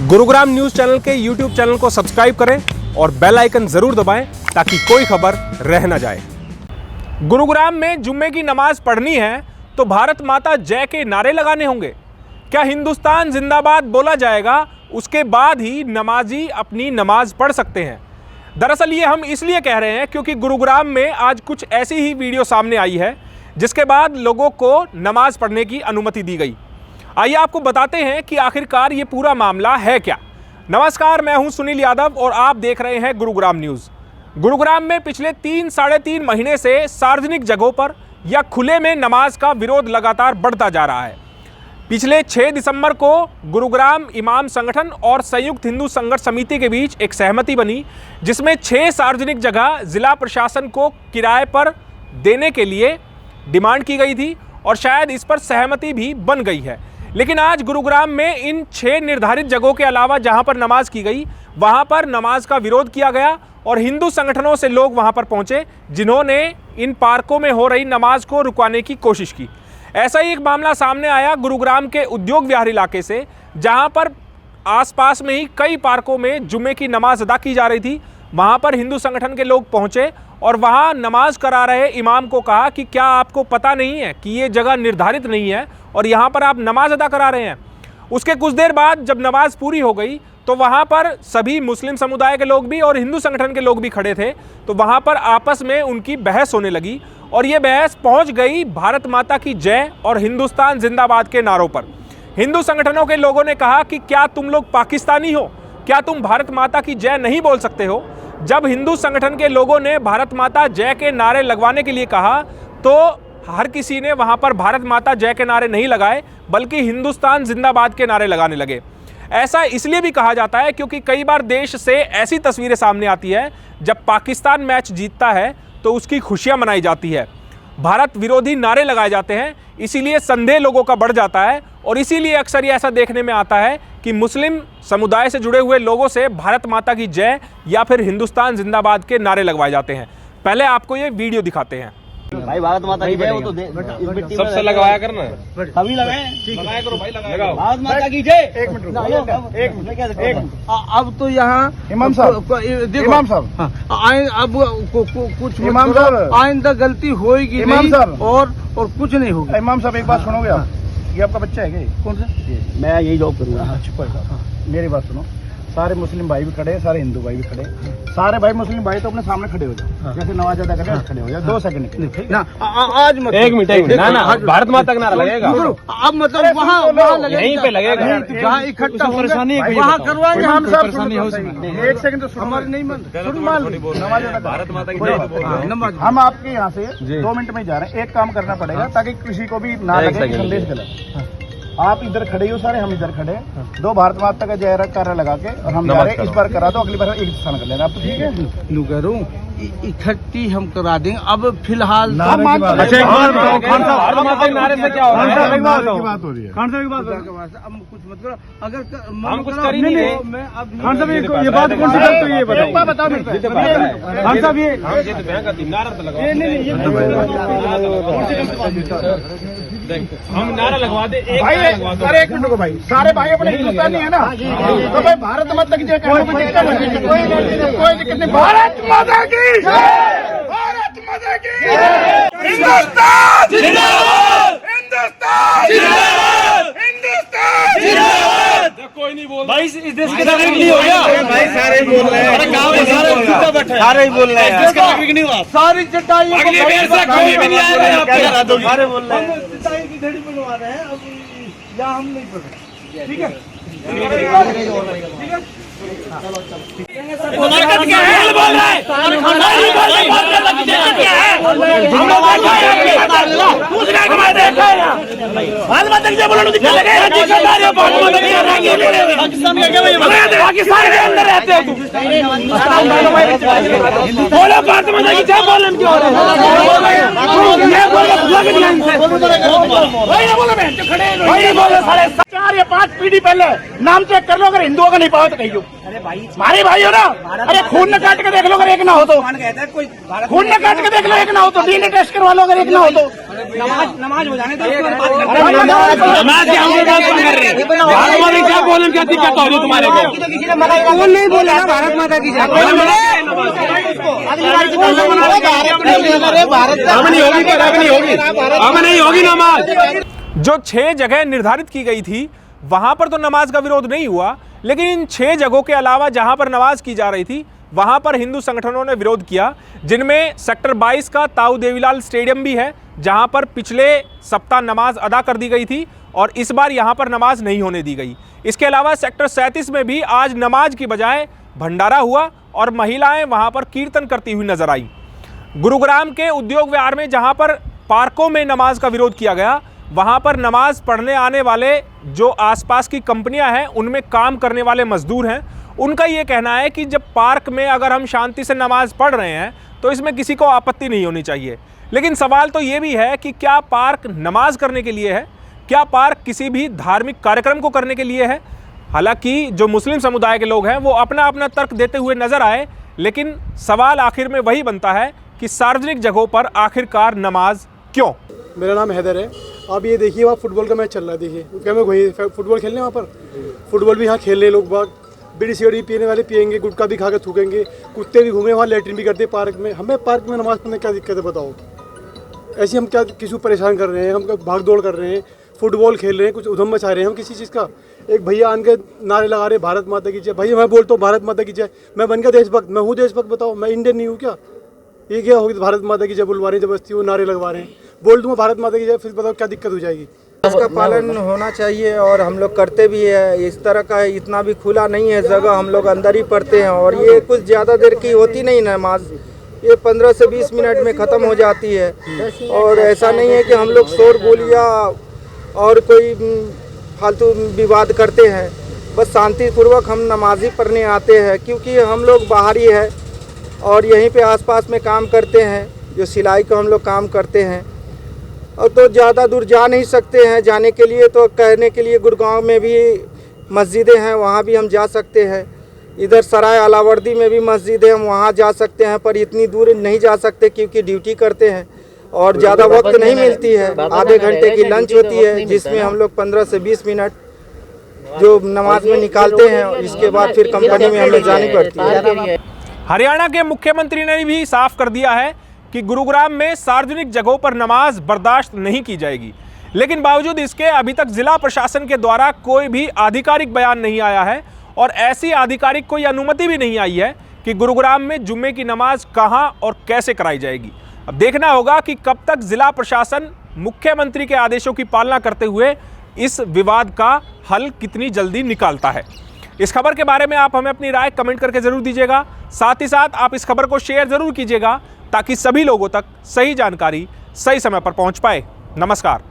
Gurugram news channel के YouTube channel को subscribe करें और बेल आइकन जरूर दबाएं ताकि कोई खबर रह न जाए। गुरुग्राम में जुम्मे की नमाज पढ़नी है तो भारत माता जय के नारे लगाने होंगे। क्या हिंदुस्तान जिंदाबाद बोला जाएगा, उसके बाद ही नमाजी अपनी नमाज पढ़ सकते हैं। दरअसल ये हम इसलिए कह रहे हैं क्योंकि गुरुग्राम में आज कुछ ऐसी ही वीडियो सामने आई है जिसके बाद लोगों को नमाज पढ़ने की अनुमति दी गई। आइए आपको बताते हैं कि आखिरकार ये पूरा मामला है क्या। नमस्कार, मैं हूं सुनील यादव और आप देख रहे हैं गुरुग्राम न्यूज़। गुरुग्राम में पिछले 3-3.5 महीने से सार्वजनिक जगहों पर या खुले में नमाज का विरोध लगातार बढ़ता जा रहा है। पिछले 6 दिसंबर को गुरुग्राम इमाम संगठन और संयुक्त हिंदू संघर्ष समिति के बीच एक सहमति बनी जिसमें 6 सार्वजनिक जगह जिला प्रशासन को किराए पर देने के लिए डिमांड की गई थी और शायद इस पर सहमति भी बन गई है। लेकिन आज गुरुग्राम में इन 6 निर्धारित जगहों के अलावा जहां पर नमाज की गई वहां पर नमाज का विरोध किया गया और हिंदू संगठनों से लोग वहां पर पहुंचे जिन्होंने इन पार्कों में हो रही नमाज को रुकवाने की कोशिश की। ऐसा ही एक मामला सामने आया गुरुग्राम के उद्योग विहार इलाके से, जहां पर आसपास में ही कई पार्कों में जुम्मे की नमाज अदा की जा रही थी। वहां पर हिंदू संगठन के लोग पहुंचे और वहां नमाज करा रहे इमाम को कहा कि क्या आपको पता नहीं है कि ये जगह निर्धारित नहीं है और यहाँ पर आप नमाज अदा करा रहे हैं। उसके कुछ देर बाद जब नमाज पूरी हो गई तो वहाँ पर सभी मुस्लिम समुदाय के लोग भी और हिंदू संगठन के लोग भी खड़े थे, तो वहाँ पर आपस में उनकी बहस होने लगी और ये बहस पहुँच गई भारत माता की जय और हिंदुस्तान जिंदाबाद के नारों पर। हिंदू संगठनों के लोगों ने कहा कि क्या तुम लोग पाकिस्तानी हो, क्या तुम भारत माता की जय नहीं बोल सकते हो। जब हिंदू संगठन के लोगों ने भारत माता जय के नारे लगवाने के लिए कहा तो हर किसी ने वहां पर भारत माता जय के नारे नहीं लगाए बल्कि हिंदुस्तान जिंदाबाद के नारे लगाने लगे। ऐसा इसलिए भी कहा जाता है क्योंकि कई बार देश से ऐसी तस्वीरें सामने आती है जब पाकिस्तान मैच जीतता है तो उसकी खुशियां मनाई जाती है, भारत विरोधी नारे लगाए जाते हैं, इसीलिए संदेह लोगों का बढ़ जाता है और इसीलिए अक्सर ये ऐसा देखने में आता है कि मुस्लिम समुदाय से जुड़े हुए लोगों से भारत माता की जय या फिर हिंदुस्तान जिंदाबाद के नारे लगवाए जाते हैं। पहले आपको ये वीडियो दिखाते हैं। भाई भारत माता की जय, वो तो सबसे लगवाया करना, सभी लगाए, लगाया करो भाई, लगाओ। भारत माता की जय। एक मिनट अब तो यहाँ इमाम साहब अब कुछ इमाम साहब आइंदा गलती होगी इमाम साहब और कुछ नहीं होगा। इमाम साहब एक बात सुनोगे आप? ये आपका बच्चा है क्या? कौन सा? मैं यही जॉब करूँगा। मेरी बात सुनो, सारे मुस्लिम भाई भी खड़े हैं, सारे हिंदू भाई भी खड़े हैं। सारे भाई मुस्लिम भाई तो अपने सामने खड़े हो जाओ, जैसे नमाज अदा करें खड़े हो जाओ 2 सेकंड ना। आज मत एक मिनट ना ना, भारत माता का नारा लगेगा। अब मतलब वहाँ लगेगा, यहीं पे लगेगा, जहाँ इकट्ठा परेशानी वहाँ करवाएंगे हम सब। 1 सेकंड तो हमारे नहीं मान नमाज अदा भारत माता की जय। हम आपके यहाँ से 2 मिनट में जा रहे हैं, एक काम करना पड़ेगा ताकि किसी को भी ना लगे संदेश गलत। आप इधर खड़े हो सारे, हम इधर खड़े, 2 भारत माता का जय कार्य लगा के और हम जा रहे हैं। इस बार करा दो, अगली बार एक स्थान कर लेना आप, ठीक है? लू करूँ इकट्ठी हम करा देंगे। अब फिलहाल अच्छा एक बात बताओ, खान साहब भारत माता के नारे से क्या होगा? बात हो रही है, खान साहब की बात अब कुछ मत करो, अगर हम कुछ कर ही नहीं रहे। खान साहब ये बात कौन सी बात हुई है बताओ खान साहब। ये हम नारा लगवा दे भाई, अरे 1 मिनट को भाई, सारे भाई अपने हिंदुस्तानी है ना, तो भाई भारत माता की जय कोई दिक्कत नहीं। भारत माता की जय, भारत माता की जय, हिंदुस्तान जिंदाबाद, हिंदुस्तान जिंदाबाद, हिंदुस्तान जिंदाबाद। कोई नहीं बोल भाई, इस देश के नागरिक नहीं हो गया भाई, सारे बोल रहे हैं, गाँव में सारे ही बोल रहे हैं, देश के नागरिक नहीं हुआ। सारी चटाई कोई भी नहीं आएगा, सारे बोल रहे हैं, चटाई की घड़ी बनवा रहे हैं। अब यहाँ हम नहीं पढ़ रहे, ठीक है? क्या है बोल रहा है, पाकिस्तान के अंदर रहते हो तुम, बोलो भारत माता की जय बोलन क्यों हो रहे? 4 या 5 पीढ़ी पहले नाम चेक कर लो, अगर हिंदुओं का नहीं पाओ तो कहियो। अरे भाई, हमारे भाई हो ना, अरे खून न काट के देख लो अगर एक ना हो तो, खून न काट के देख लो एक ना हो तो, डीएनए टेस्ट करवा लो अगर एक ना हो तो। नमाज हो जाने दो। क्या बोले, क्या दिक्कत हो रही तुम्हारे को? कौन नहीं बोलेगा भारत माता की जय? अब नहीं होगी नमाज। जो 6 जगह निर्धारित की गई थी वहां पर तो नमाज का विरोध नहीं हुआ, लेकिन इन 6 जगहों के अलावा जहां पर नमाज की जा रही थी वहां पर हिंदू संगठनों ने विरोध किया, जिनमें सेक्टर 22 का ताऊ देवीलाल स्टेडियम भी है, जहां पर पिछले सप्ताह नमाज अदा कर दी गई थी और इस बार यहां पर नमाज नहीं होने दी गई। इसके अलावा सेक्टर 37 में भी आज नमाज की बजाय भंडारा हुआ और महिलाएं वहां पर कीर्तन करती हुई नजर आई। गुरुग्राम के उद्योग विहार में जहां पर पार्कों में नमाज का विरोध किया गया, वहां पर नमाज पढ़ने आने वाले जो आसपास की कंपनियां हैं उनमें काम करने वाले मजदूर हैं, उनका ये कहना है कि जब पार्क में अगर हम शांति से नमाज पढ़ रहे हैं तो इसमें किसी को आपत्ति नहीं होनी चाहिए। लेकिन सवाल तो ये भी है कि क्या पार्क नमाज करने के लिए है, क्या पार्क किसी भी धार्मिक कार्यक्रम को करने के लिए है? हालांकि जो मुस्लिम समुदाय के लोग हैं वो अपना अपना तर्क देते हुए नजर आए, लेकिन सवाल आखिर में वही बनता है कि सार्वजनिक जगहों पर आखिरकार नमाज क्यों? मेरा नाम हैदर है। आप ये देखिए वहाँ फुटबॉल का मैच चल रहा है, देखिए क्या मैं वही फुटबॉल खेलने वहाँ पर फुटबॉल भी यहाँ खेल रहे लोग बाग, बीड़ी सिगरेट पीने वाले पियेंगे, गुटखा भी खा के थूकेंगे, कुत्ते भी घूमे वहाँ, लेटरिन भी करते पार्क में। हमें पार्क में नमाज पढ़ने क्या दिक्कत है बताओ? ऐसे हम क्या किसी को परेशान कर रहे हैं, हम भाग दौड़ कर रहे हैं, फुटबॉल खेल रहे हैं, कुछ उधम मचा रहे हैं हम किसी चीज़ का। एक भैया आन के नारे लगा रहे भारत माता की जय। भैया मैं बोलता हूँ भारत माता की जय, मैं बन गया देशभक्त, मैं हूँ देशभक्त, बताओ मैं इंडियन नहीं हूँ क्या? ये क्या होगी भारत माता की जय बुलवा रहे हैं जबरदस्ती, वो नारे लगवा रहे हैं। बोल दूंगा भारत माता की जय, फिर बताओ क्या दिक्कत हो जाएगी? इसका पालन होना चाहिए और हम लोग करते भी है। इस तरह का इतना भी खुला नहीं है जगह, हम लोग अंदर ही पढ़ते हैं और ये कुछ ज़्यादा देर की होती नहीं नमाज, ये 15 से 20 मिनट में ख़त्म हो जाती है। और ऐसा नहीं है कि हम लोग शोर बोलिया और कोई फालतू विवाद करते हैं, बस शांतिपूर्वक हम नमाज़ी पढ़ने आते हैं, क्योंकि हम लोग बाहरी है और यहीं पे आसपास में काम करते हैं, जो सिलाई का हम लोग काम करते हैं और तो ज़्यादा दूर जा नहीं सकते हैं। जाने के लिए तो कहने के लिए गुड़गांव में भी मस्जिदें हैं, वहाँ भी हम जा सकते हैं। इधर सराय अलावर्दी में भी मस्जिद है, हम वहाँ जा सकते हैं, पर इतनी दूर नहीं जा सकते क्योंकि ड्यूटी करते हैं और ज़्यादा वक्त नहीं मिलती है। आधे घंटे की लंच होती है जिसमें हम लोग 15 से 20 मिनट जो नमाज में निकालते हैं, इसके बाद फिर कंपनी में हमें जानी पड़ती है। हरियाणा के मुख्यमंत्री ने भी साफ कर दिया है कि गुरुग्राम में सार्वजनिक जगहों पर नमाज बर्दाश्त नहीं की जाएगी, लेकिन बावजूद इसके अभी तक जिला प्रशासन के द्वारा कोई भी आधिकारिक बयान नहीं आया है और ऐसी आधिकारिक कोई अनुमति भी नहीं आई है कि गुरुग्राम में जुम्मे की नमाज कहां और कैसे कराई जाएगी। अब देखना होगा कि कब तक जिला प्रशासन मुख्यमंत्री के आदेशों की पालना करते हुए इस विवाद का हल कितनी जल्दी निकालता है। इस खबर के बारे में आप हमें अपनी राय कमेंट करके जरूर दीजिएगा। साथ ही साथ आप इस खबर को शेयर जरूर कीजिएगा ताकि सभी लोगों तक सही जानकारी सही समय पर पहुंच पाए। नमस्कार।